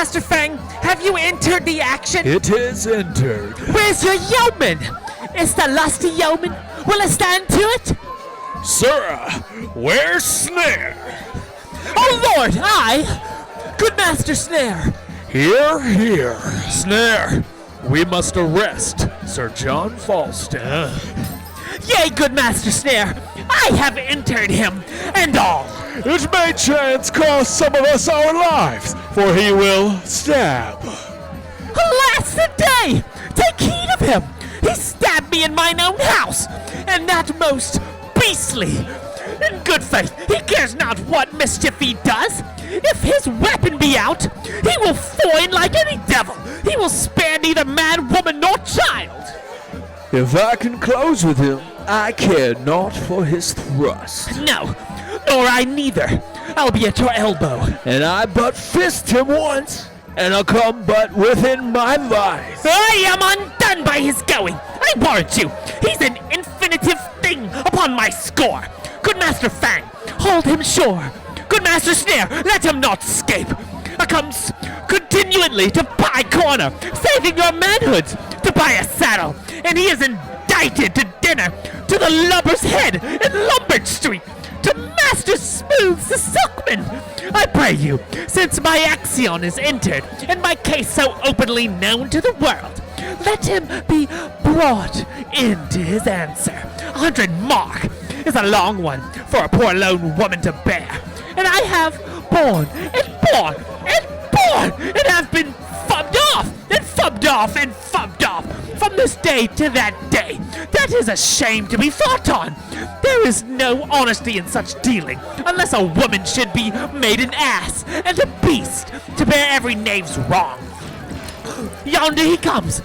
Master Fang, have you entered the action? It is entered. Where's your yeoman? Is the lusty yeoman? Will it stand to it? Sir, where's Snare? Oh Lord, Good Master Snare. Here. Snare, we must arrest Sir John Falstaff. Yea, good Master Snare, I have entered him, and all. It may chance cost some of us our lives, for he will stab. Alas the day! Take heed of him! He stabbed me in mine own house, and that most beastly. In good faith, he cares not what mischief he does. If his weapon be out, he will foin like any devil. He will spare neither man, woman, nor child. If I can close with him, I care not for his thrust. No, nor I neither. I'll be at your elbow. And I but fist him once, and I'll come but within my vice. I am undone by his going. I warrant you, he's an infinitive thing upon my score. Good Master Fang, hold him sure. Good Master Snare, let him not escape. I comes continually to buy corner, saving your manhood, to buy a saddle, and he is indicted to dinner to the lubber's head in Lombard Street, to Master Smooth the Silkman. I pray you, since my axion is entered, and my case so openly known to the world, let him be brought into his answer. 100 mark is a long one for a poor lone woman to bear, and I have borne and borne and borne, and have been fubbed off and fubbed off and fubbed off from this day to that day. That is a shame to be thought on. There is no honesty in such dealing, unless a woman should be made an ass and a beast to bear every knave's wrong. Yonder he comes,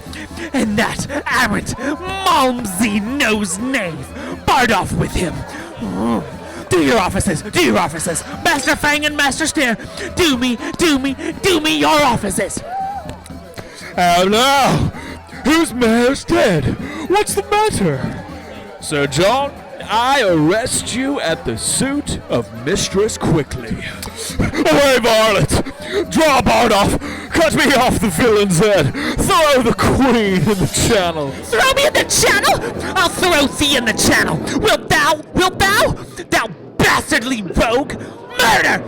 and that arrant, Malmsey-nosed knave, barred off with him. Do your offices, Master Fang and Master Snare, do me your offices. How now? Whose mare's dead? What's the matter? Sir John, I arrest you at the suit of Mistress Quickly. Away, varlet! Draw Bard off! Cut me off the villain's head! Throw the queen in the channel! Throw me in the channel? I'll throw thee in the channel! Wilt thou? Thou bastardly rogue! Murder!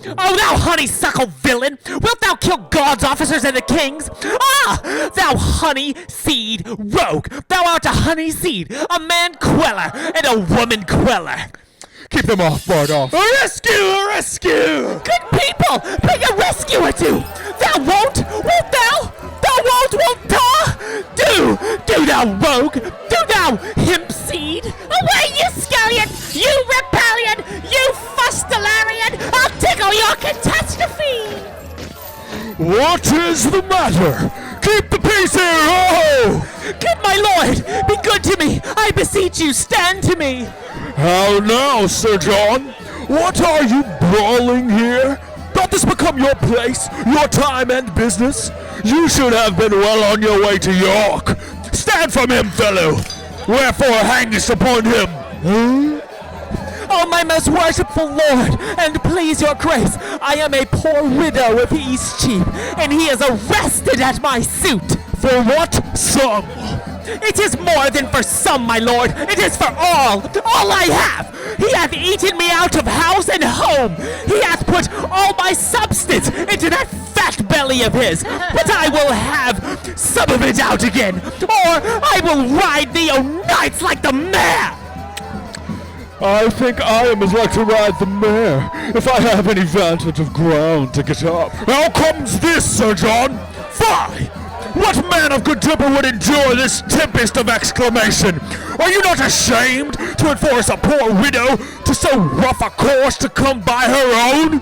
Oh, thou honeysuckle villain! Wilt thou kill God's officers and the king's? Ah! Thou honey-seed rogue! Thou art a honey-seed, a man queller, and a woman queller! Keep them off, Bard off! A rescue! Good people! Bring a rescue or two! Thou won't? Won't thou? Thou won't thou? Do thou rogue! Do thou hemp seed! Away, you scallion! You rebellion! You fustelarian! I'll tickle your catastrophe! What is the matter? Keep the peace here! Oh! Good my lord! Be good to me! I beseech you, stand to me! How now, Sir John? What are you brawling here? Doth this become your place, your time and business? You should have been well on your way to York. Stand from him, fellow! Wherefore hangest upon him? Oh, my most worshipful lord, and please your grace, I am a poor widow of Eastcheap, and he is arrested at my suit. For what sum? It is more than for some, my lord. It is for all I have. He hath eaten me out of house and home. He hath put all my substance into that fat belly of his. But I will have some of it out again, or I will ride thee o' nights like the mare. I think I am as like to ride the mare, if I have any vantage of ground to get up. How comes this, Sir John? Fie! What man of good temper would endure this tempest of exclamation? Are you not ashamed to enforce a poor widow to so rough a course to come by her own?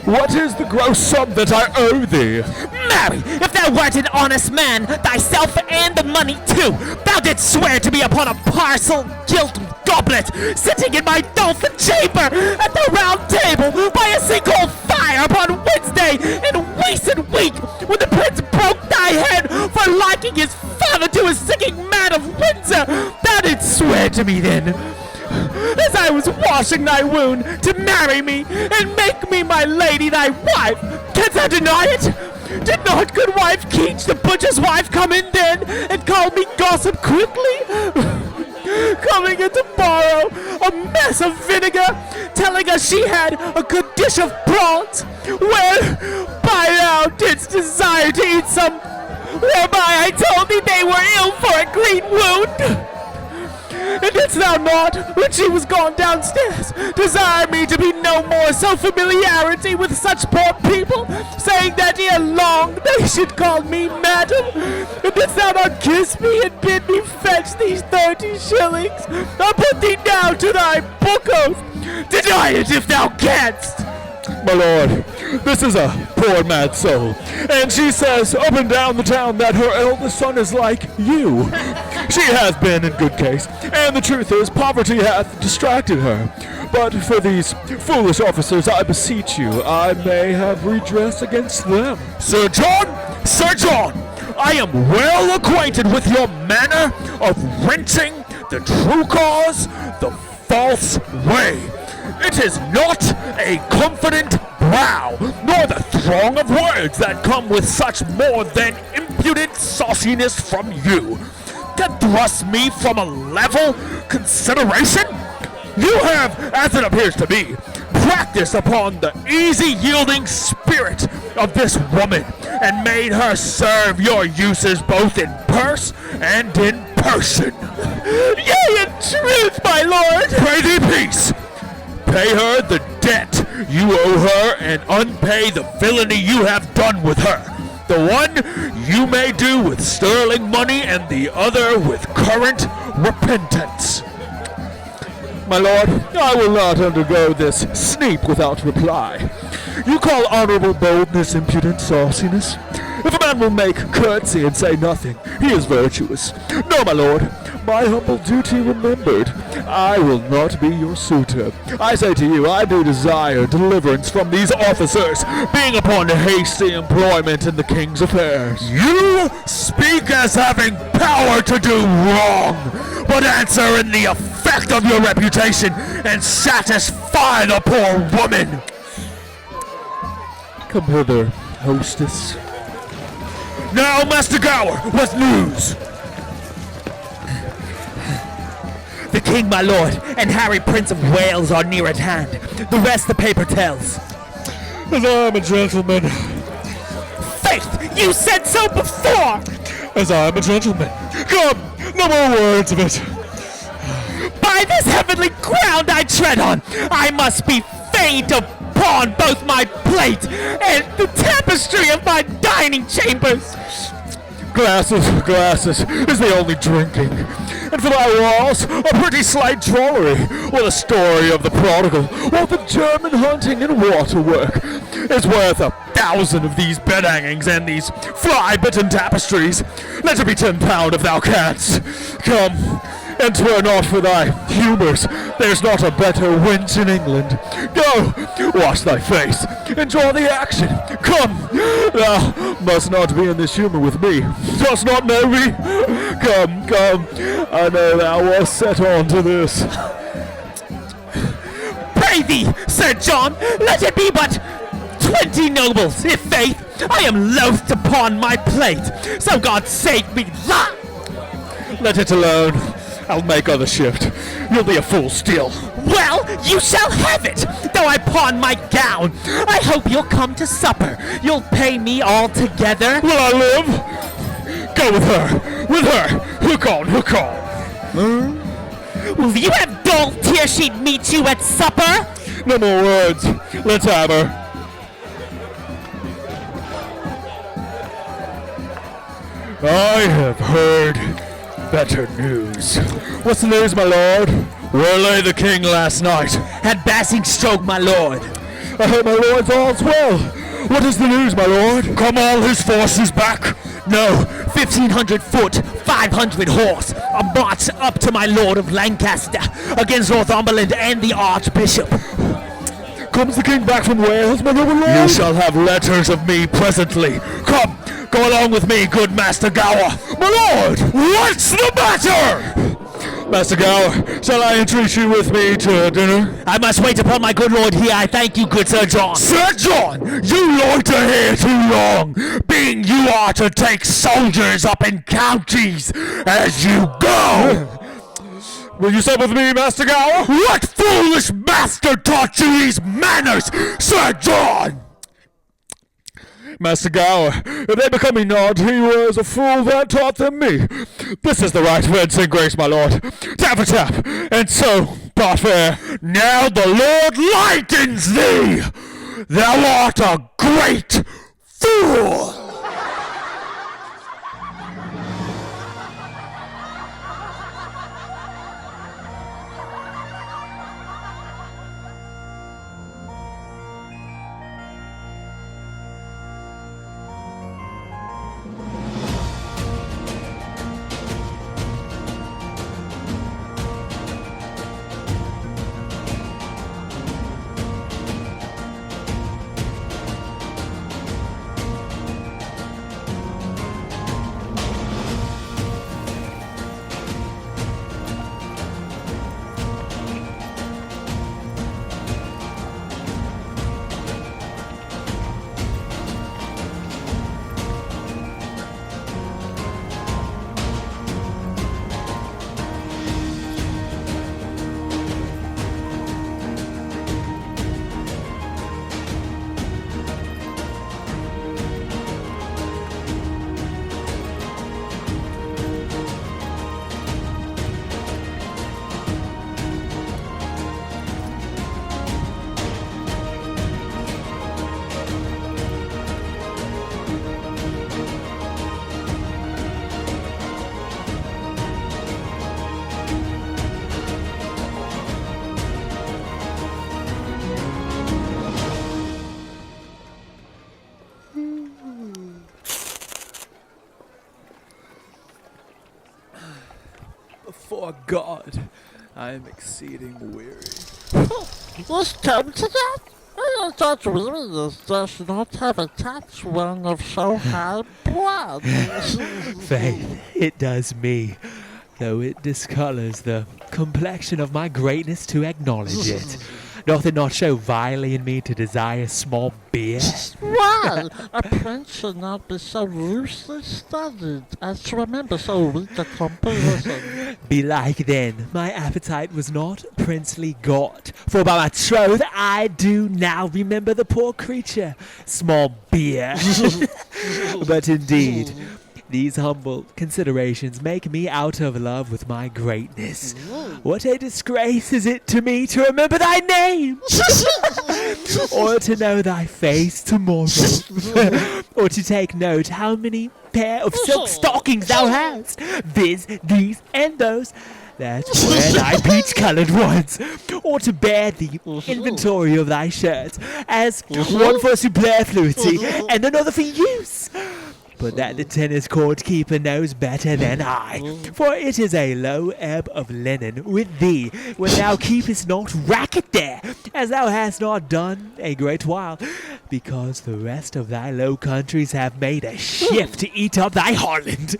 What is the gross sum that I owe thee? Marry, if thou wert an honest man, thyself and the money too, thou didst swear to me upon a parcel gilt goblet, sitting in my dolphin chamber at the round table by a sinkhole fire upon Wednesday in Weasand week, when the prince broke thy head for liking his father to a singing man of Windsor. Thou didst swear to me then, as I was washing thy wound, to marry me, and make me my lady thy wife. Canst thou deny it? Did not good wife Keach, the butcher's wife, come in then, and call me gossip quickly? Coming in to borrow a mess of vinegar, telling us she had a good dish of prawns, whereby thou didst desire to eat some, whereby I told thee they were ill for a green wound. And didst thou not, when she was gone downstairs, desire me to be no more so familiarity with such poor people, saying that ere long they should call me madam? And didst thou not kiss me and bid me fetch these 30 shillings? I'll put thee now to thy book oath. Deny it if thou canst. My lord, this is a poor mad soul, and she says up and down the town that her eldest son is like you. She hath been in good case, and the truth is poverty hath distracted her. But for these foolish officers, I beseech you, I may have redress against them. Sir John, I am well acquainted with your manner of renting the true cause the false way. It is not a confident brow, nor the throng of words that come with such more than impudent sauciness from you, that thrust me from a level consideration. You have, as it appears to me, practiced upon the easy-yielding spirit of this woman, and made her serve your uses both in purse and in person. Yea, in truth, my lord! Pray thee peace! Pay her the debt you owe her, and unpay the villainy you have done with her. The one you may do with sterling money, and the other with current repentance. My lord, I will not undergo this sneap without reply. You call honorable boldness impudent sauciness? If a man will make curtsy and say nothing, he is virtuous. No, my lord, my humble duty remembered, I will not be your suitor. I say to you, I do desire deliverance from these officers, being upon hasty employment in the king's affairs. You speak as having power to do wrong, but answer in the effect of your reputation, and satisfy the poor woman. Come hither, hostess. Now, Master Gower, what news? The king, my lord, and Harry, Prince of Wales, are near at hand. The rest the paper tells. As I am a gentleman. Faith, you said so before! As I am a gentleman. Come, no more words of it. By this heavenly ground I tread on, I must be fain to pawn both my plate and the tapestry of my dining chambers. Glasses is the only drinking. And for thy walls, a pretty slight drollery, or the story of the prodigal, or the German hunting and waterwork, is worth 1,000 of these bed hangings and these fly-bitten tapestries. Let it be £10 if thou canst. Come, and 'twere not for thy humours, there's not a better wench in England. Go, wash thy face, enjoy the action. Come, thou must not be in this humour with me. Dost not know me? Come, I know thou wast set on to this. Pray thee, Sir John, let it be but 20 nobles, if faith, I am loath to pawn my plate, so God save me. Let it alone. I'll make other shift. You'll be a fool still. Well, you shall have it, though I pawn my gown. I hope you'll come to supper. You'll pay me all together. Will I live? Go with her. With her. Hook on. Will you have Dol Tearsheet meet you at supper? No more words. Let's have her. I have heard better news. What's the news, my lord? Where lay the king last night? Had Basingstoke, my lord. I hope my lord's all's well. What is the news, my lord? Come all his forces back? No, 1,500 foot, 500 horse, a march up to my lord of Lancaster, against Northumberland and the Archbishop. Comes the king back from Wales, my noble lord? You shall have letters of me presently. Come, go along with me, good Master Gower. My lord! What's the matter? Master Gower, shall I entreat you with me to dinner? I must wait upon my good lord here. I thank you, good Sir John. Sir John, you loiter here too long, being you are to take soldiers up in counties as you go. Will you stop with me, Master Gower? What foolish master taught you these manners, Sir John? Master Gower, if they become me not, he was a fool that taught them me. This is the right fencing grace, my lord. Tap a tap, and so part fair. Now the Lord lightens thee. Thou art a great fool. Before God, I am exceeding weary. Just come to that? I thought weariness does not have attached one of so high blood. Faith, it does me, though it discolors the complexion of my greatness to acknowledge it. Doth it not show vilely in me to desire small beer? Why? A prince should not be so loosely studied as to remember so weak a composition. Belike then, my appetite was not princely got, for by my troth I do now remember the poor creature, small beer. But indeed, these humble considerations make me out of love with my greatness. What a disgrace is it to me to remember thy name, or to know thy face tomorrow, or to take note how many pair of silk stockings thou hast, viz. These and those that were thy peach-coloured ones, or to bear the inventory of thy shirts, as one for superfluity and another for use. But that the tennis court keeper knows better than I, for it is a low ebb of linen with thee when thou keepest not racket there, as thou hast not done a great while, because the rest of thy low countries have made a shift to eat up thy Holland,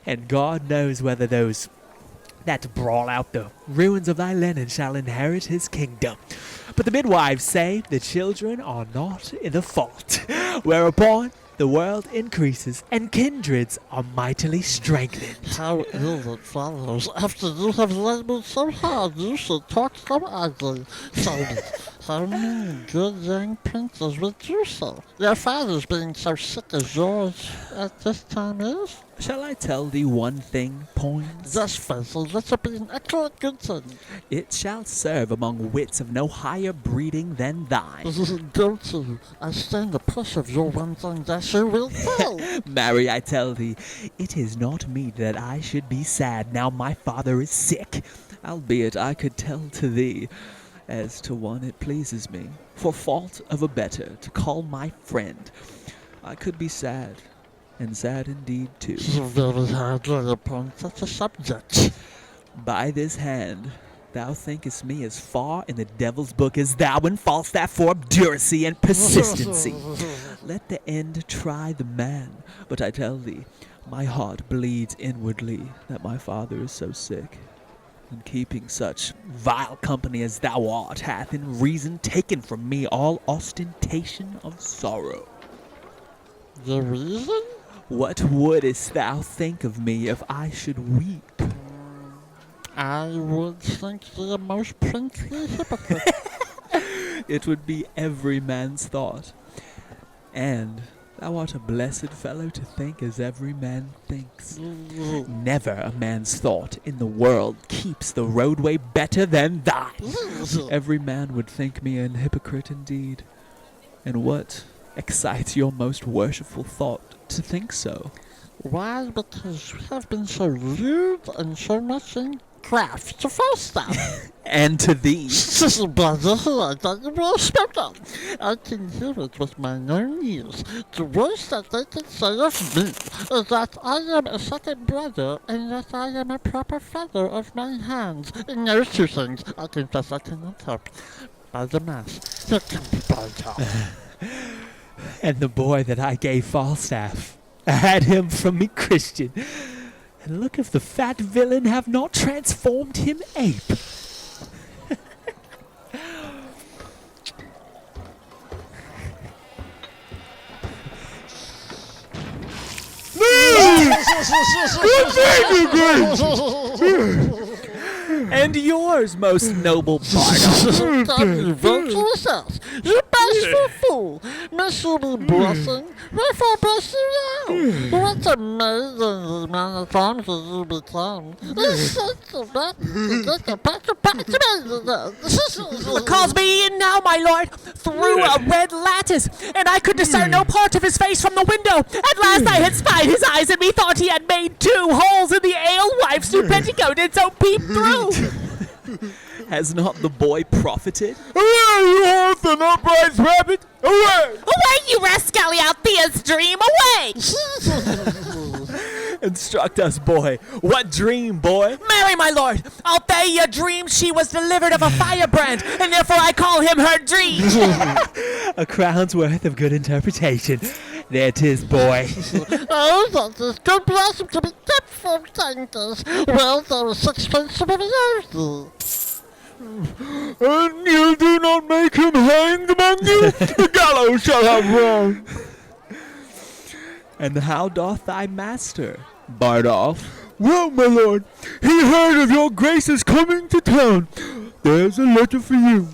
and God knows whether those that brawl out the ruins of thy linen shall inherit his kingdom. But the midwives say the children are not in the fault, whereupon the world increases, and kindreds are mightily strengthened. How ill it follows. After you have labored so hard, you should talk so ugly. So many good young princes would do so. Your father's being so sick as yours at this time is. Shall I tell thee one thing, Poins? Yes, Faisal, let it be an excellent good thing. It shall serve among wits of no higher breeding than thine. Go to. I stand the push of your one thing that you will tell. Marry, I tell thee, it is not meet that I should be sad now my father is sick, albeit I could tell to thee, as to one it pleases me, for fault of a better, to call my friend. I could be sad, and sad indeed too. Very hardly upon such a subject. By this hand, thou thinkest me as far in the devil's book as thou in Falstaff for obduracy and persistency. Let the end try the man, but I tell thee, my heart bleeds inwardly that my father is so sick. and keeping such vile company as thou art hath in reason taken from me all ostentation of sorrow. The reason? What wouldest thou think of me if I should weep? I would think thee a most princely hypocrite. It would be every man's thought. And thou art a blessed fellow to think as every man thinks. Never a man's thought in the world keeps the roadway better than thine. Every man would think me an hypocrite indeed. And what excites your most worshipful thought to think so? Why, because you have been so rude and so much in craft to Falstaff. And to thee, Brother, I don't even respect them. I can hear it with my own ears. The worst that they can say of me is that I am a second brother and that I am a proper feather of my hands. In those two things, I confess I cannot help. By the mass, here comes Baltar. and the boy that I gave Falstaff, I had him from me Christian. And look if the fat villain have not transformed him ape. And yours, most noble Bardo. Come you virtuous, you bashful fool, miserable blessing, wherefore bless you now? What amazing man at arms as you become. This sense of that, just a patch of Calls me in now, my lord, through a red lattice, and I could discern no part of his face from the window. At last I had spied his eyes, and methought he had made 2 holes in the alewife's new petticoat, and so peeped through. Has not the boy profited? Away, you horse and upright rabbit! Away! Away, you rascally Althea's dream, away! Instruct us, boy. What dream, boy? Marry, my lord, Althea dreamed she was delivered of a firebrand, and therefore I call him her dream. A crown's worth of good interpretation. There 'tis, boy. Oh, that is good blossom to be kept from dainters. Well, there is 6pence to be yours. And you do not make him hanged among you? The gallows shall have wrong. And how doth thy master, Bardolph? Well, my lord, he heard of your grace's coming to town. There's a letter for you.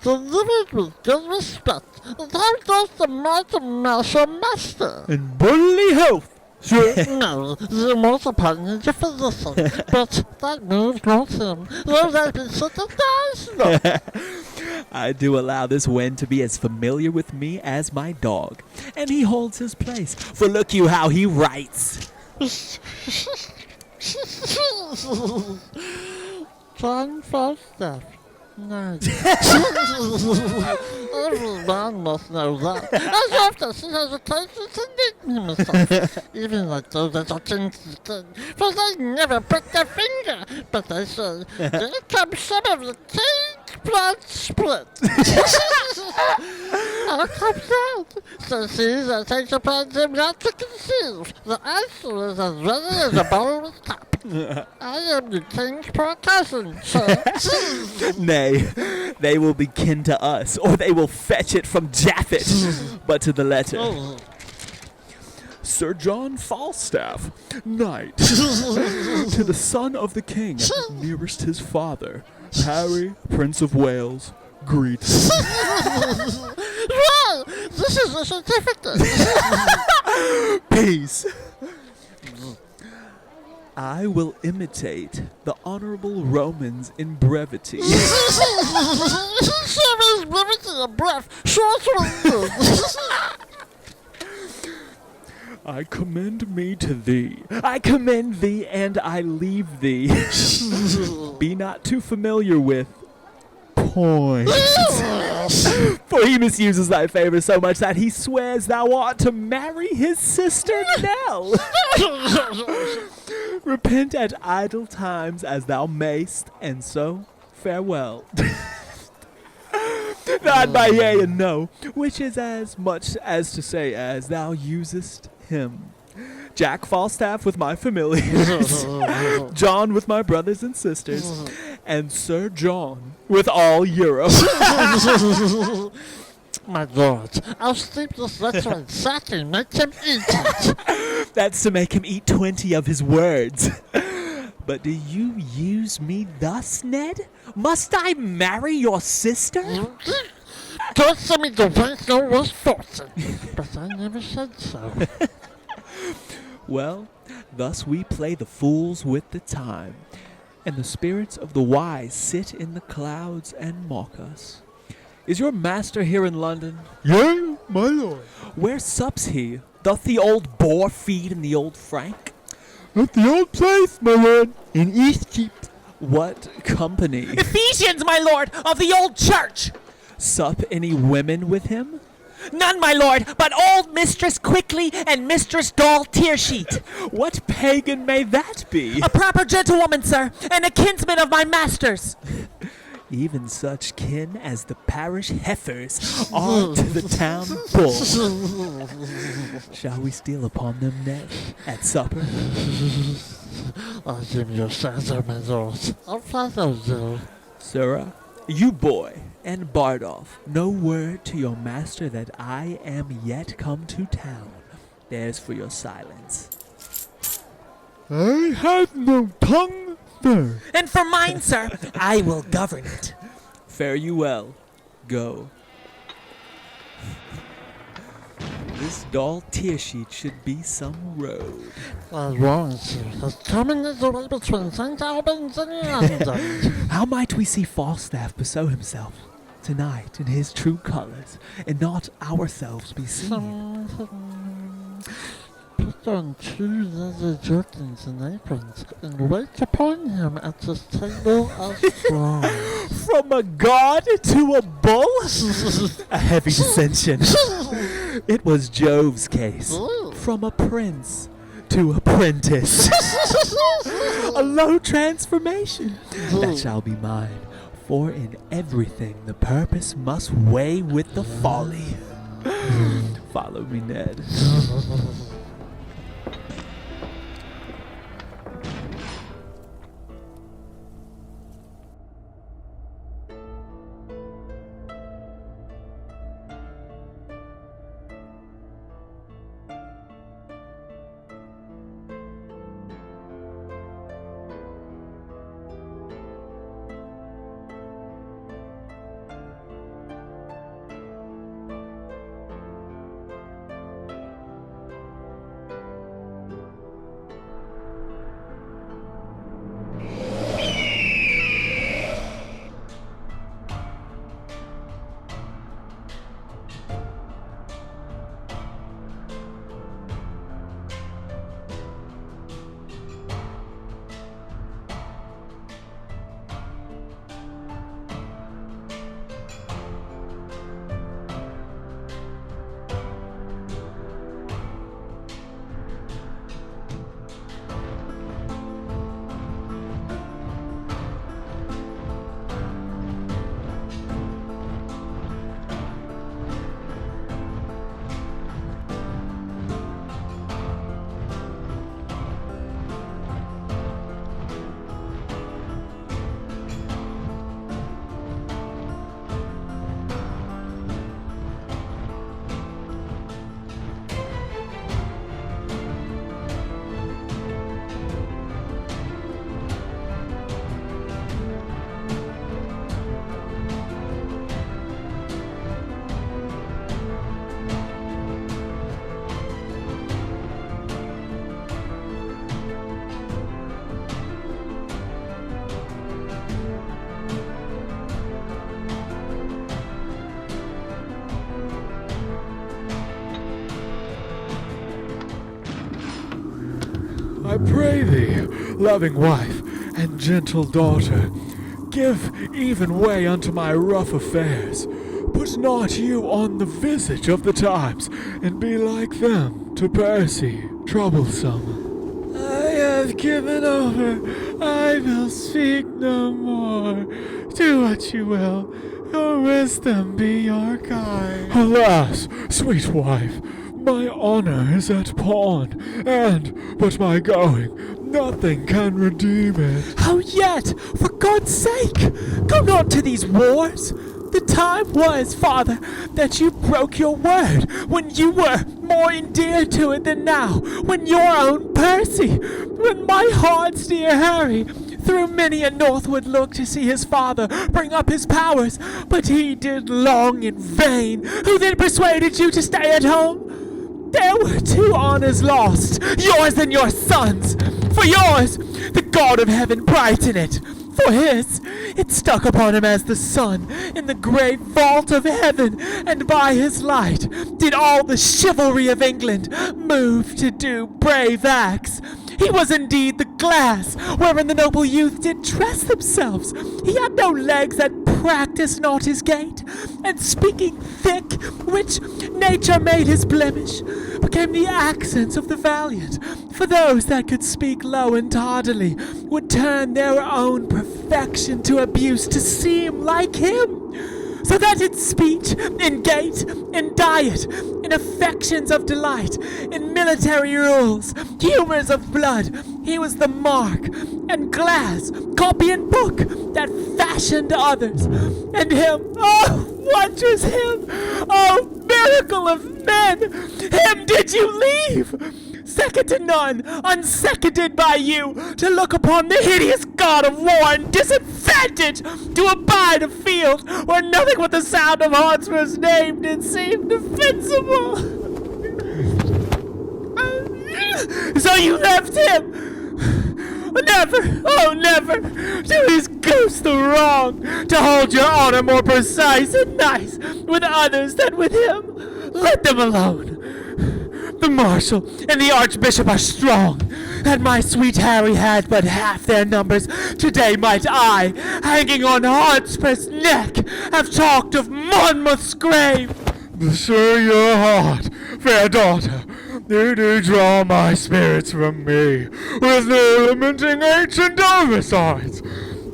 Delivered with good respect. Thou dost the mighty Marshal Master. And bodily health, sir. No, the most upon is a physician, but that moves not him. Though that be such a nice I do allow this Wen to be as familiar with me as my dog, and he holds his place, for look you how he writes. John Falstaff. Nice. Every man must know that. As often as he has occasion to nickname himself. Even like those that are instant. For they never prick their finger. But they say, here comes some of the king's blood split. How comes that? Says he that takes upon him not to conceive. The answer is as ready as a bowl with tap. I am the king's poor cousin, sir. Nay, they will be kin to us, or they will fetch it from Japhet. But to the letter. Sir John Falstaff, knight, to the son of the king, nearest his father, Harry, Prince of Wales, greet. Well, this is a certificate. Peace. I will imitate the honorable Romans in brevity. Service brevity of breath, short with I commend me to thee. I commend thee and I leave thee. Be not too familiar with points. For he misuses thy favor so much that he swears thou ought to marry his sister Nell. Repent at idle times as thou mayst, and so farewell. Not by yea and no, which is as much as to say as thou usest him. Jack Falstaff with my familiars, John with my brothers and sisters, and Sir John with all Europe. My lord, I'll steep this letter in satin, make him eat it. That's to make him eat 20 of his words. But do you use me thus, Ned? Must I marry your sister? Don't send me to waste no worse fortune. But I never said so. Well, thus we play the fools with the time, and the spirits of the wise sit in the clouds and mock us. Is your master here in London? Yea, my lord. Where sups he? Doth the old boar feed in the old Frank? At the old place, my lord, in Eastcheap. What company? Ephesians, my lord, of the old church. Sup any women with him? None, my lord, but old Mistress Quickly and Mistress Doll Tearsheet. What pagan may that be? A proper gentlewoman, sir, and a kinsman of my master's. Even such kin as the parish heifers are to the town bull. Shall we steal upon them, Ned, at supper? I'll give you a shadow, my lord. I'll follow you. Sirrah, you boy, and Bardolph, no word to your master that I am yet come to town. There's for your silence. I have no tongue, sir. And for mine, sir, I will govern it. Fare you well. Go. This dull tearsheet should be some road. I warrant you, as coming is the way between St. Albans and London. How might we see Falstaff bestow himself tonight in his true colours, and not ourselves be seen? Put on 2 leather jerkins and aprons, and wait upon him at his table as strong. From a god to a bull? A heavy dissension. It was Jove's case. From a prince to apprentice. A low transformation. That shall be mine. For in everything the purpose must weigh with the folly. Follow me, Ned. I pray thee, loving wife and gentle daughter, give even way unto my rough affairs. Put not you on the visage of the times, and be like them to Percy, troublesome. I have given over, I will speak no more. Do what you will, your wisdom be your guide. Alas, sweet wife, My honor is at pawn, and but my going, nothing can redeem it. How yet? For God's sake, go not to these wars. The time was, Father, that you broke your word when you were more endeared to it than now, when your own Percy, when my heart's dear Harry, through many a northward look to see his father bring up his powers, but he did long in vain, who then persuaded you to stay at home? There were 2 honors lost, yours and your son's. For yours, the God of heaven brighten it. For his, it stuck upon him as the sun in the great vault of heaven, and by his light did all the chivalry of England move to do brave acts. He was indeed the glass wherein the noble youth did dress themselves. He had no legs that practised not his gait, and speaking thick, which nature made his blemish, became the accents of the valiant. For those that could speak low and tardily would turn their own perfection to abuse to seem like him. So that in speech, in gait, in diet, in affections of delight, in military rules, humours of blood, he was the mark and glass, copy and book that fashioned others. And him, oh, what was him? Oh, miracle of men! Him did you leave! Second to none, unseconded by you, to look upon the hideous god of war and disinfect it, to abide a field where nothing but the sound of Hotspur's name did seem defensible. So you left him. Never, oh never, do his ghost the wrong, to hold your honor more precise and nice with others than with him. Let them alone. The marshal and the archbishop are strong, and my sweet Harry had but half their numbers. Today might I, hanging on Hotspur's neck, have talked of Monmouth's grave. Stir your heart, fair daughter. You do draw my spirits from me, with no lamenting ancient oversights.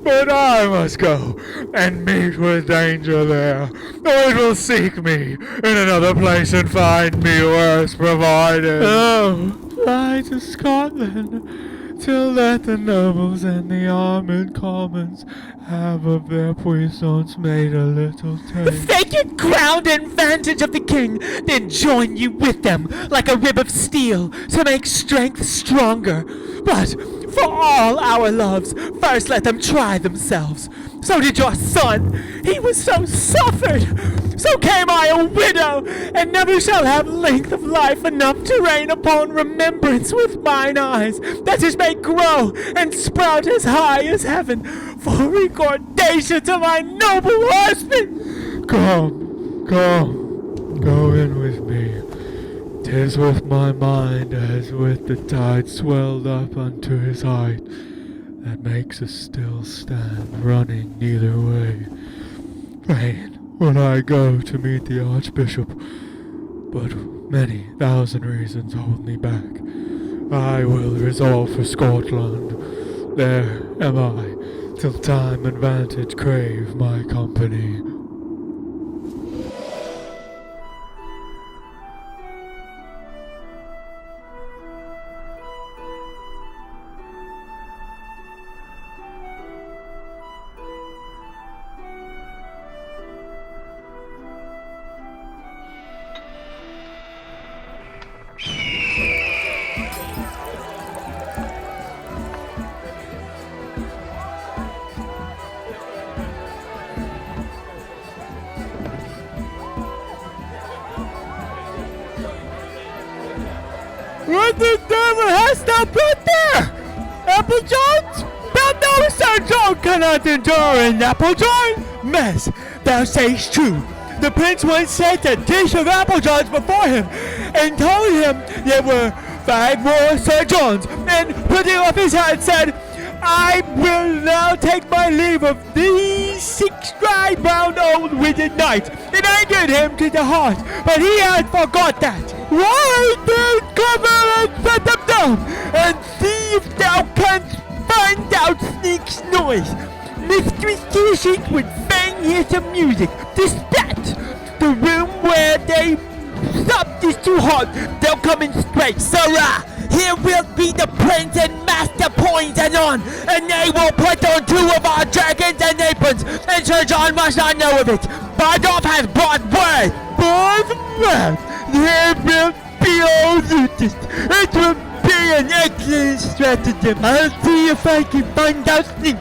But I must go and meet with danger there, or it will seek me in another place and find me worse provided. Oh, fly to Scotland, till let the nobles and the armed commons have of their puissance made a little The taste. vacant ground and vantage of the king, then join you with them like a rib of steel to make strength stronger. But for all our loves, first let them try themselves. So did your son. He was so suffered. So came I a widow, and never shall have length of life enough to reign upon remembrance with mine eyes, that it may grow and sprout as high as heaven, for recordation to my noble husband. Come, go in with me. 'Tis with my mind as with the tide swelled up unto his height, that makes us still stand running neither way. Fain would I go to meet the archbishop, but many thousand reasons hold me back. I will resolve for Scotland. There am I, till time and vantage crave my company. What the devil hast thou put there? Applejohns? Thou knowest Sir John cannot endure an Applejohn? Mess, thou sayest true. The prince once set a dish of Applejohns before him, and told him there were 5 more Sir Johns, and putting off his hat said, I will now take my leave of these 6 dry brown old witted knights. It angered him to the heart, but he had forgot that. Why then cover and set them down, and see if thou canst find out Sneak's noise. Mistress Kirschink would fain hear some music. Dispatch the room where they Stop this too hard. They'll come in straight. Sarah, here will be the prince and master pointed on, and they will put on 2 of our dragons and aprons, and Sir John must not know of it. Bardolph has brought word. There will be all this. It will be an excellent stratagem. I'll see if I can find out things.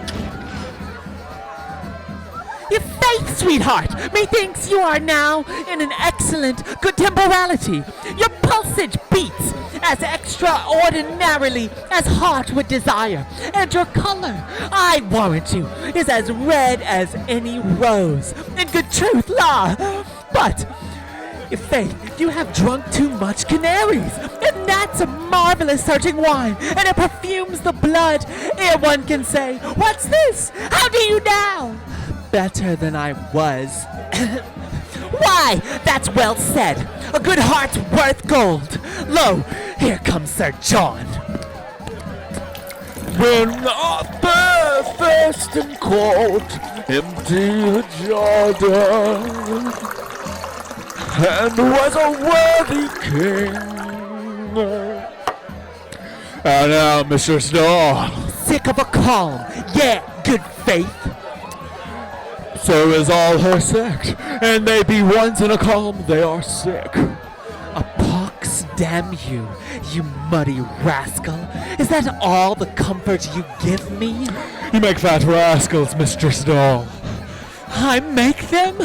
Your faith, sweetheart, methinks you are now in an excellent good temporality. Your pulsage beats as extraordinarily as heart would desire, and your color, I warrant you, is as red as any rose. In good truth, la, but your faith, you have drunk too much canaries, and that's a marvelous searching wine, and it perfumes the blood ere one can say, "What's this? How do you now?" Better than I was. Why, that's well said. A good heart's worth gold. Lo, here comes Sir John. When Arthur first and cold empty Jordan, and was a worthy king. And now, Mr. Snow, Sick of a calm. Yeah, good faith. so is all her sect, and they be once in a calm, they are sick. A pox damn you, you muddy rascal. Is that all the comfort you give me? You make fat rascals, Mr. Snow. I make them?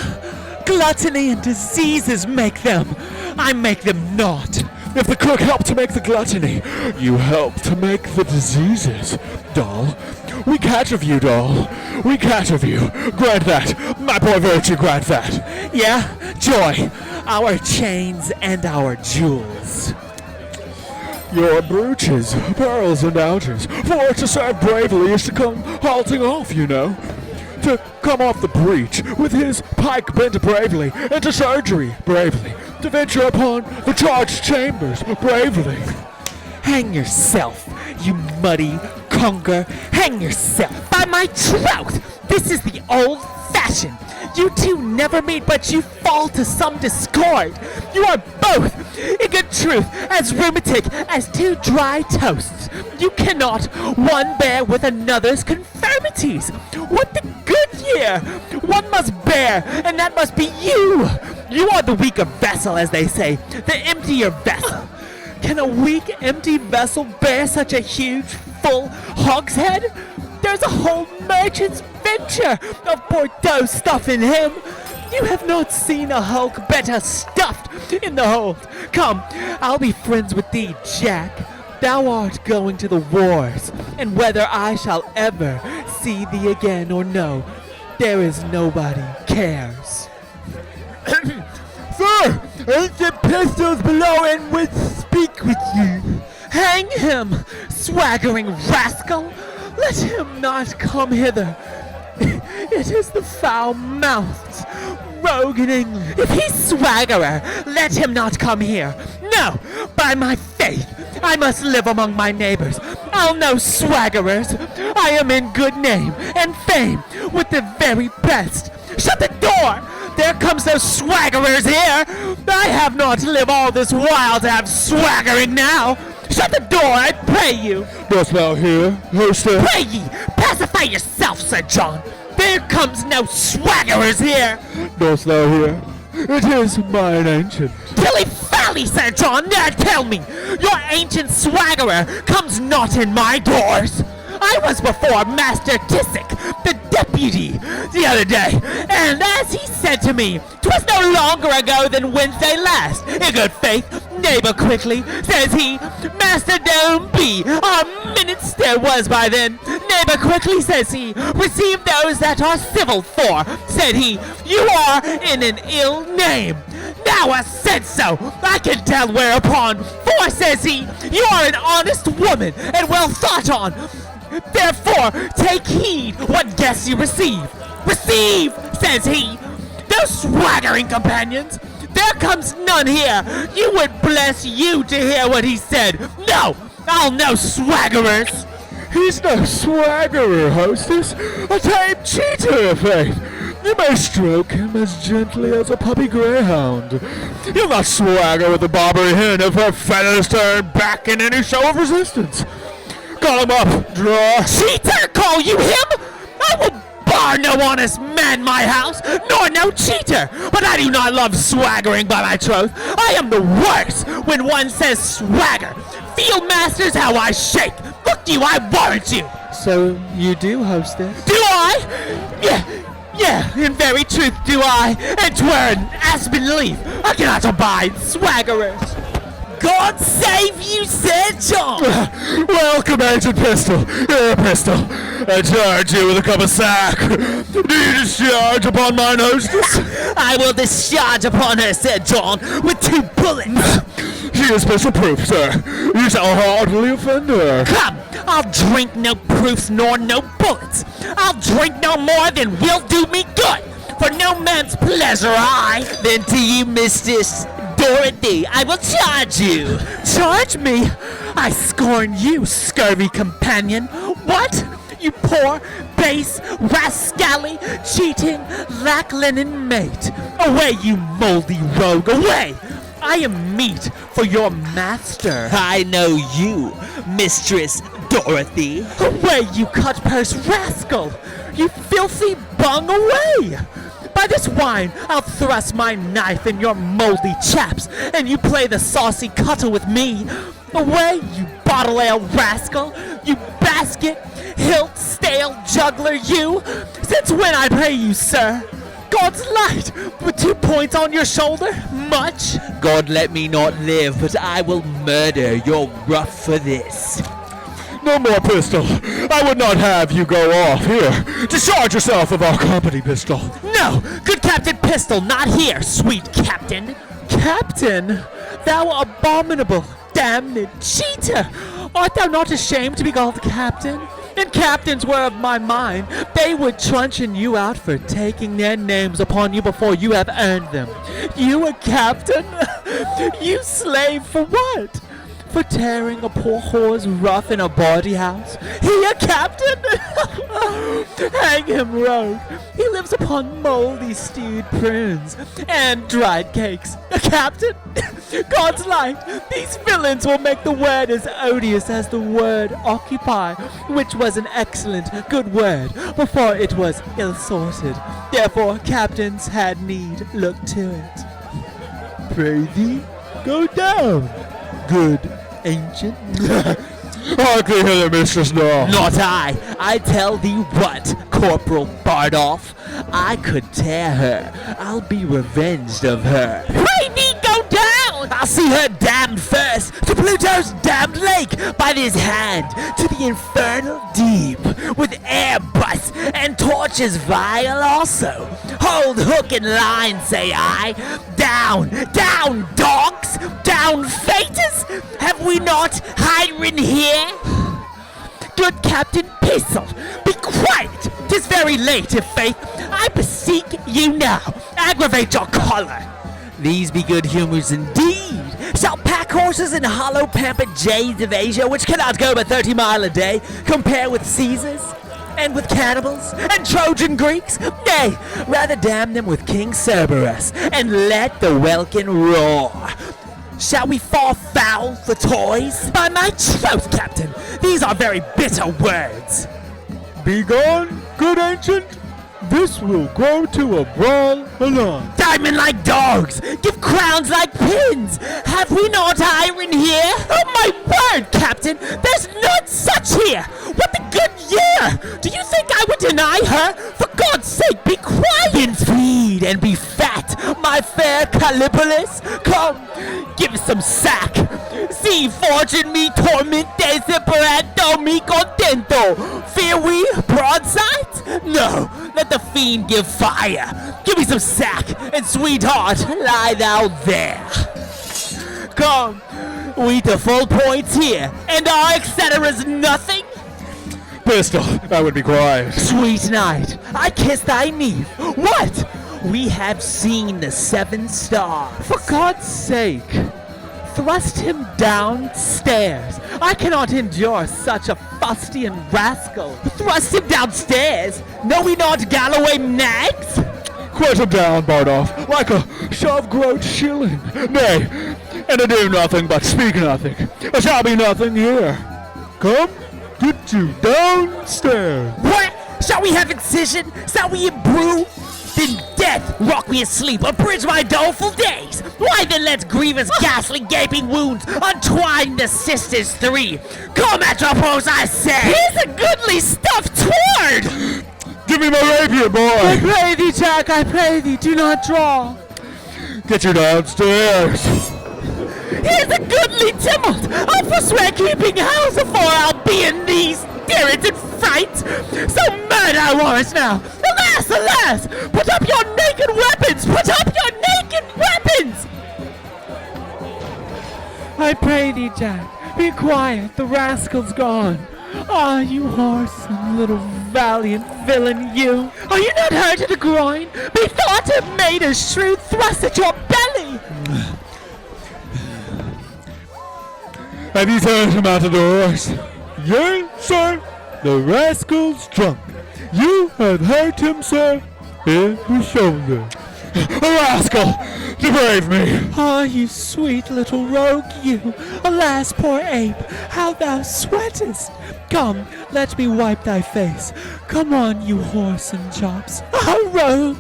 Gluttony and diseases make them. I make them not. If the cook helped to make the gluttony, you help to make the diseases. Doll, we catch of you, doll. We catch of you. Grant that. My boy Virtue, grant that. Yeah, joy, our chains and our jewels. Your brooches, pearls and ouches. For to serve bravely is to come halting off, you know. To come off the breach with his pike bent bravely, and to surgery bravely. To venture upon the charged chambers bravely. Hang yourself, you muddy conker. Hang yourself. By my troth, this is the old-fashioned. You two never meet, but you fall to some discord. You are both, in good truth, as rheumatic as 2 dry toasts. You cannot one bear with another's confirmities. What the good year? One must bear, and that must be you. You are the weaker vessel, as they say, the emptier vessel. Can a weak, empty vessel bear such a huge, full hogshead? There's a whole merchant's venture of Bordeaux stuff in him. You have not seen a hulk better stuffed in the hold. Come, I'll be friends with thee, Jack. Thou art going to the wars, and whether I shall ever see thee again or no, there is nobody cares. Sir, ancient pistols below and would speak with you. Hang him, swaggering rascal! Let him not come hither. It is the foul-mouthed rogue in England. If he's swaggerer, let him not come here. No, by my faith, I must live among my neighbors. I'll know swaggerers. I am in good name and fame with the very best. Shut the door! There comes those swaggerers here. I have not lived all this while to have swaggering now. Shut the door, I pray you. Dost thou hear, hostess? Pray ye, pacify yourself, Sir John. There comes no swaggerers here. Dost thou hear? It is mine ancient. Dilly-fally, Sir John, now tell me, your ancient swaggerer comes not in my doors. I was before Master Tissick, the deputy, the other day, and as he said to me, 'twas no longer ago than Wednesday last. In good faith, neighbor quickly, says he, Master Dombey, a minister was by then. Neighbor quickly, says he, receive those that are civil for, said he. You are in an ill name. Now I said so, I can tell whereupon, for, says he, you are an honest woman, and well thought on. Therefore, take heed what guests you receive. Receive, says he. Those swaggering companions. There comes none here. You would bless you to hear what he said. No, I'll no swaggerers. He's no swaggerer, hostess. A tame cheater, of faith. You may stroke him as gently as a puppy greyhound. You'll not swagger with the Barbary hen if her feathers turn back in any show of resistance. Call him up, draw. Cheater, call you him? I will bar no honest man my house, nor no cheater. But I do not love swaggering by my troth. I am the worst when one says swagger. Field masters, how I shake. Look you, I warrant you. So you do, hostess? Do I? Yeah, in very truth do I. And 'twere an aspen leaf. I cannot abide swaggerers. God save you, Sir John. Welcome, Ancient Pistol. Here, Pistol. I charge you with a cup of sack. Do you discharge upon mine hostess? I will discharge upon her, Sir John, with 2 bullets. She is pistol-proof, sir. You shall hardly offend her. Come, I'll drink no proofs nor no bullets. I'll drink no more than will do me good. For no man's pleasure I. Then to you, Mistress Dorothy, I will charge you. Charge me? I scorn you, scurvy companion. What? You poor, base, rascally, cheating, lack-linen mate. Away, you moldy rogue, away! I am meat for your master. I know you, Mistress Dorothy. Away, you cut-purse rascal! You filthy bung, away! By this wine, I'll thrust my knife in your moldy chaps, and you play the saucy cutter with me. Away, you bottle ale rascal! You basket, hilt, stale juggler, you! Since when, I pray you, sir? God's light, with 2 points on your shoulder? Much? God let me not live, but I will murder your ruff for this. No more pistol. I would not have you go off here. Discharge yourself of our company, Pistol. No! Good Captain Pistol, not here, sweet Captain! Captain? Thou abominable, damned cheater! Art thou not ashamed to be called Captain? And captains were of my mind, they would truncheon you out for taking their names upon you before you have earned them. You a captain? You slave for what? For tearing a poor whore's ruff in a bawdy house? He a captain? Hang him, rogue. He lives upon moldy stewed prunes and dried cakes. A captain? God's light, these villains will make the word as odious as the word occupy, which was an excellent, good word before it was ill-sorted. Therefore, captains had need look to it. Pray thee, go down, good ancient. Harkly hither, Mistress Law. Not I. I tell thee what, Corporal Bardolph. I could tear her. I'll be revenged of her. Pray thee go down! I'll see her damned first to Pluto's damned lake by this hand to the infernal deep with airbus and torches vile also. Hold hook and line, say I. Down, down, dogs! Down, faitors! Have we not Hiren here? Good Captain Pistol, be quiet! 'Tis very late, if faith. I beseech you now, aggravate your choler. These be good humors indeed. Shall pack horses and hollow pampered jays of Asia, which cannot go but 30 mile a day, compare with Caesars? And with cannibals? And Trojan Greeks? Nay, rather damn them with King Cerberus, and let the welkin roar. Shall we fall foul for toys? By my troth, Captain, these are very bitter words. Begone, good ancient. This will grow to a brawl anon. Diamond like dogs, give crowns like pins. Have we not iron here? Oh my word, Captain, there's none such here. What the good year? Do you think I would deny her? For God's sake, be quiet. Feed and be fat, my fair Callipolis. Come, give us some sack. Si fortune me tormente separando mi contento. Fear we broadsides? No, let the fiend give fire. Give me some sack, and sweetheart, lie thou there. Come, we to full points here, and our etcetera's nothing? Pistol, I would be quiet. Sweet night, I kiss thy knee. What? We have seen the 7 stars. For God's sake, thrust him downstairs. I cannot endure such a fustian rascal. Thrust him downstairs? Know we not Galloway nags? Quote him down, Bardolph, like a shove-groat shilling. Nay, and to do nothing but speak nothing. There shall be nothing here. Come, get you downstairs. What? Shall we have incision? Shall we imbrue? Then death rock me asleep, abridge my doleful days. Why then let's grievous, ghastly, gaping wounds untwine the sisters three. Come, Atropos, I say. Here's a goodly stuffed sword. Give me my rapier, boy. Pray thee, Jack, I pray thee, do not draw. Get you downstairs. Here's a goodly tumult. I'll forswear keeping house afore I'll be in these spirits and fright. So murder I warrant now. Alas, alas! Put up your naked weapons! Put up your naked weapons! I pray thee, Jack, be quiet, the rascal's gone. Ah, you whoresome little valiant villain, you! Are you not hurt to the groin? Methought it made a shrewd thrust at your belly! Have you turned him out of doors? Yea, sir. The rascal's drunk. You have hurt him, sir, in the shoulder. A rascal! Debrave me! Ah, you sweet little rogue, you! Alas, poor ape, how thou sweatest! Come, let me wipe thy face. Come on, you horse and chops. Ah, rogue!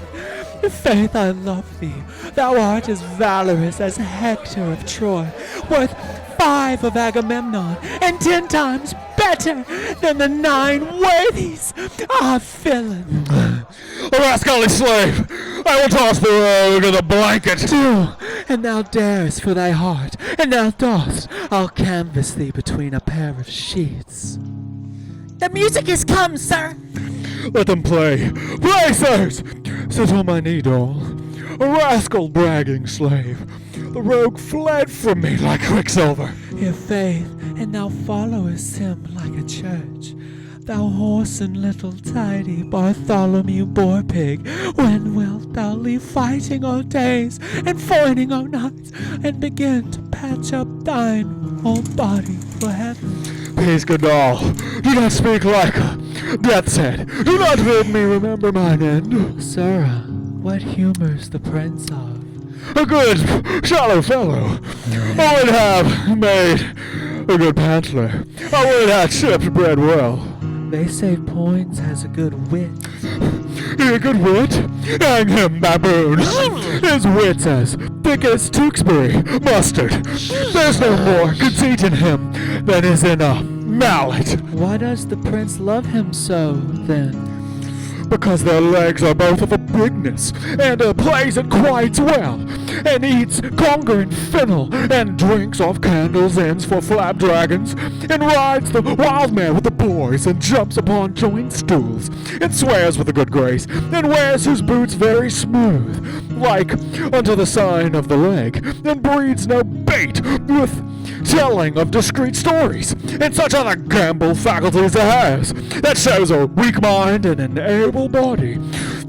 Faith, I love thee. Thou art as valorous as Hector of Troy, worth 5 of Agamemnon, and 10 times better than the 9 worthies. Ah, villain! A rascally slave! I will toss the rogue in the blanket! Do, and thou darest for thy heart, and thou dost. I'll canvass thee between a pair of sheets. The music is come, sir. Let them play! Play, sirs! Sit on my knee, doll. A rascal bragging slave. The rogue fled from me like quicksilver. Your faith, and thou followest him like a church. Thou whoreson little tidy Bartholomew Boar-pig, when wilt thou leave fighting o' days and foining o' nights, and begin to patch up thine old body for heaven? Peace, good doll. Do not speak like a death's head. Do not bid me remember mine end. Sirrah, what humour's the prince of? A good, shallow fellow. I would have made a good pantler. I would have shipped bread well. They say Poins has a good wit. A good wit? Hang him, baboon. His wit's as thick as Tewkesbury mustard. There's no more conceit in him than is in a mallet. Why does the prince love him so, then? Because their legs are both of a bigness, and plays it quite well, and eats conger and fennel, and drinks off candles' ends for flapdragons, and rides the wild mare with the boys, and jumps upon joint stools, and swears with a good grace, and wears his boots very smooth, like unto the sign of the leg, and breeds no bait with telling of discreet stories, and such other gamble faculties it has, that shows a weak mind and an able body,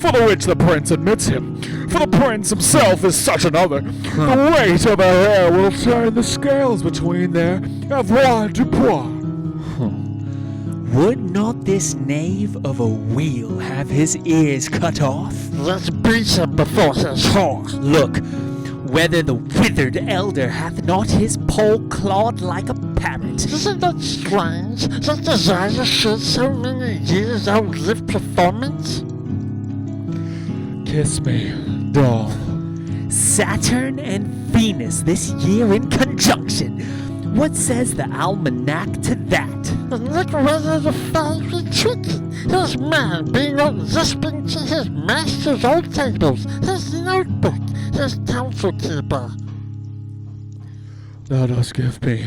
for the which the prince admits him, for the prince himself is such another. The weight of a hair will turn the scales between their avoirdupois. Would not this knave of a wheel have his ears cut off? Let's beat him before his horse. Look, whether the withered elder hath not his poll clawed like a parrot. Isn't that strange that desire should so many years outlive performance? Kiss me, doll. Saturn and Venus this year in conjunction. What says the almanac to that? And look whether the fairy tricky. His man being out lisping to his master's old tables, his notebook, his counsel keeper. Thou dost give me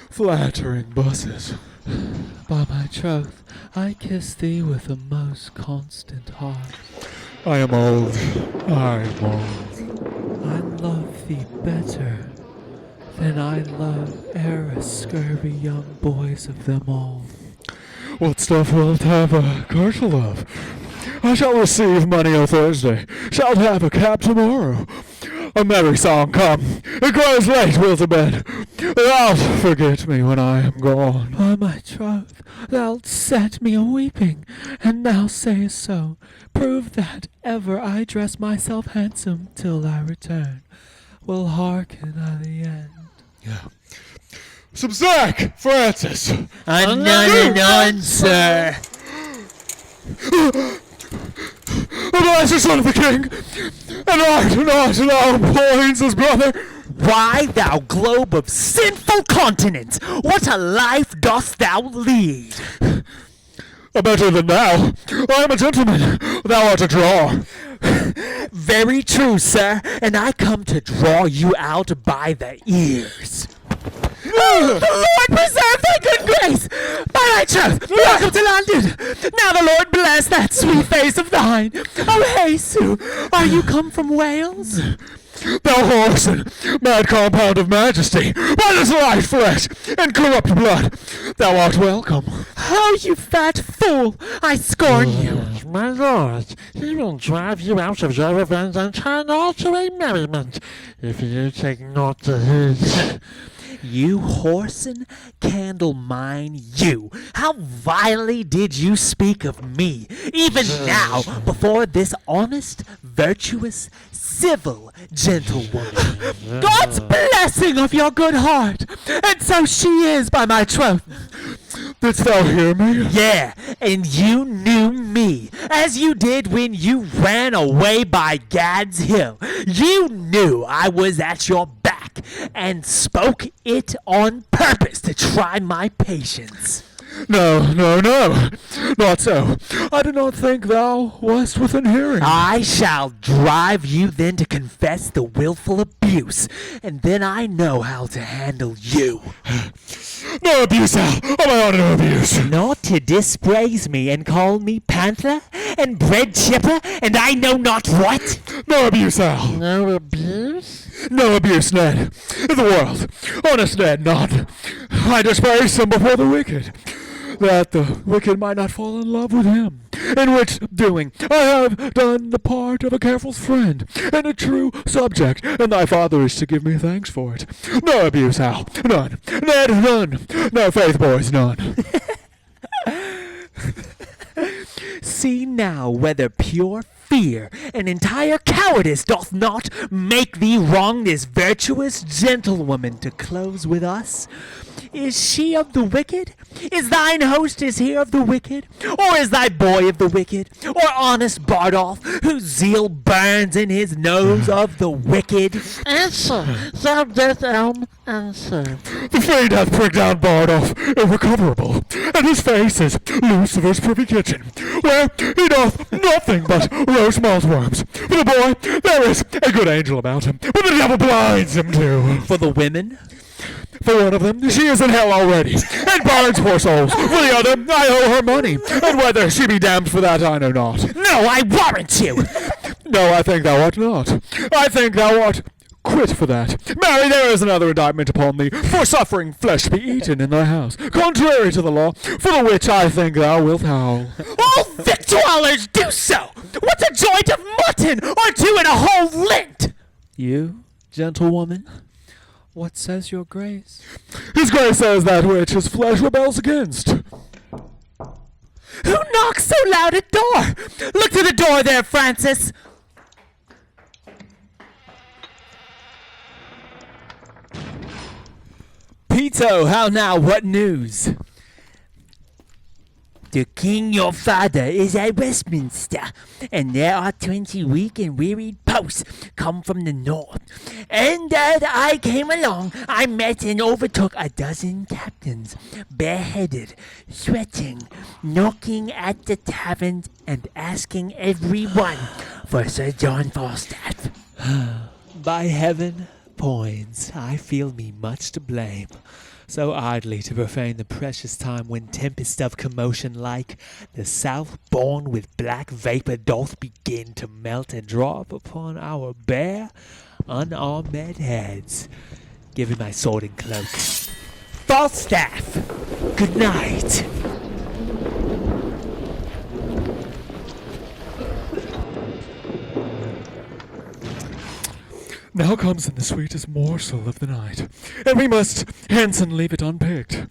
flattering busses. By my troth, I kiss thee with a most constant heart. I am old. I am old. I love thee better than I love e'er a scurvy young boys of them all. What stuff wilt have a kirtle of? I shall receive money o' Thursday. Shalt have a cap tomorrow. A merry song, come. It grows late, will to bed. Thou'lt forget me when I am gone. By my troth, thou'lt set me a-weeping, and thou sayest so. Prove that ever I dress myself handsome till thy return. Will hearken at the end. Some sack, Francis. None, sir. A blessed son of the king, and art not thou Poins' brother? Why, thou globe of sinful continents, what a life dost thou lead? Better than thou. I am a gentleman. Thou art a drawer. Very true, sir, and I come to draw you out by the ears. Oh, the Lord preserve thy good grace! By thy troth, welcome to London! Now the Lord bless that sweet face of thine! Oh, Jesu, are you come from Wales? Thou horse and mad compound of majesty, by this light flesh and corrupt blood, thou art welcome. Oh, you fat fool! I scorn you! Yes, my lord, he will drive you out of your revenge and turn all to a merriment, if you take not to heed. You whoreson, candle mine, you! How vilely did you speak of me, even now, before this honest, virtuous, civil gentlewoman? God's blessing of your good heart, and so she is, by my troth. Didst thou hear me? Yeah, and you knew me, as you did when you ran away by Gad's Hill. You knew I was at your back, and spoke it on purpose to try my patience. No, not so. I did not think thou wast within hearing. I shall drive you then to confess the willful abuse, and then I know how to handle you. No abuse, Al. Oh, my honor, no abuse. Not to dispraise me and call me panther and bread chipper and I know not what? No abuse, Al. No abuse? No abuse, Ned. In the world, honest Ned, none. I dispraise him before the wicked, that the wicked might not fall in love with him. In which doing, I have done the part of a careful friend and a true subject, and thy father is to give me thanks for it. No abuse, Hal. None. Ned, none. No faith, boys, none. See now whether pure fear and entire cowardice doth not make thee wrong this virtuous gentlewoman to close with us. Is she of the wicked? Is thine hostess here of the wicked? Or is thy boy of the wicked? Or honest Bardolph, whose zeal burns in his nose, of the wicked? Answer, thou deaf elm, answer. The fiend hath pricked down Bardolph, irrecoverable, and his face is Lucifer's privy kitchen, where he doth nothing but roast malt worms. For the boy, there is a good angel about him, but the devil blinds him too. For the women? For one of them, she is in hell already, and burns poor souls. For the other, I owe her money, and whether she be damned for that, I know not. No, I warrant you! No, I think thou art not. I think thou art quit for that. Marry, there is another indictment upon thee, for suffering flesh to be eaten in thy house, contrary to the law, for the which I think thou wilt howl. All victuallers do so! What's a joint of mutton, or two in a whole lint? You, gentlewoman? What says your grace? His grace says that which his flesh rebels against. Who knocks so loud at door? Look to the door there, Francis. Peto, how now? What news? The king your father is at Westminster, and there are 20 weak and wearied posts come from the north. And as I came along, I met and overtook a dozen captains, bareheaded, sweating, knocking at the taverns and asking every one for Sir John Falstaff. By heaven, Poins, I feel me much to blame. So idly to profane the precious time when tempest of commotion like the south born with black vapour doth begin to melt and drop upon our bare, unarmed heads. Give me my sword and cloak. Falstaff, good night. Now comes in the sweetest morsel of the night, and we must hence and leave it unpicked.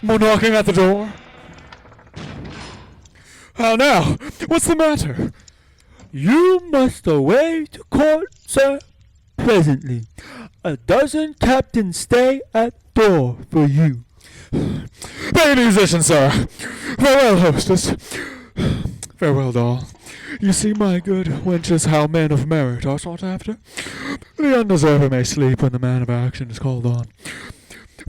More knocking at the door? How now? What's the matter? You must away to court, sir, presently. A dozen captains stay at door for you. Play musician, sir. Farewell, hostess. Farewell, doll. You see, my good wenches, how men of merit are sought after. The undeserving may sleep when the man of action is called on.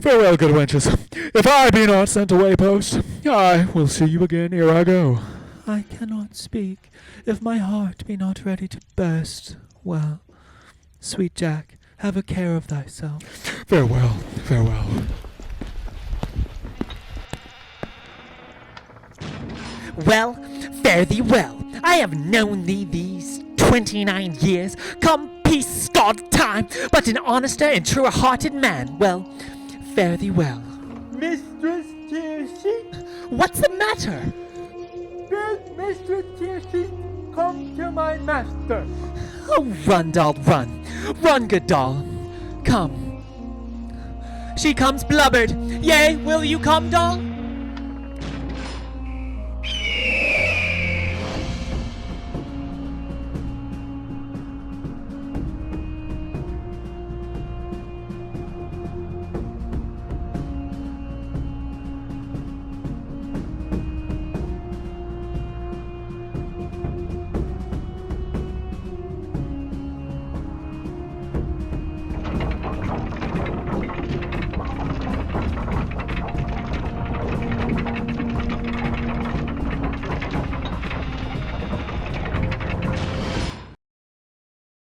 Farewell, good wenches. If I be not sent away post, I will see you again ere I go. I cannot speak if my heart be not ready to burst. Well, sweet Jack, have a care of thyself. Farewell, farewell. Well, fare thee well. I have known thee these 29 years, come peace, God, time, but an honester and truer-hearted man. Well, fare thee well. Mistress Tearsheet, What's the matter? bid Mistress Tearsheet come to my master. Oh, run, doll, run. Run, good doll. Come. She comes blubbered. Yea, will you come, doll?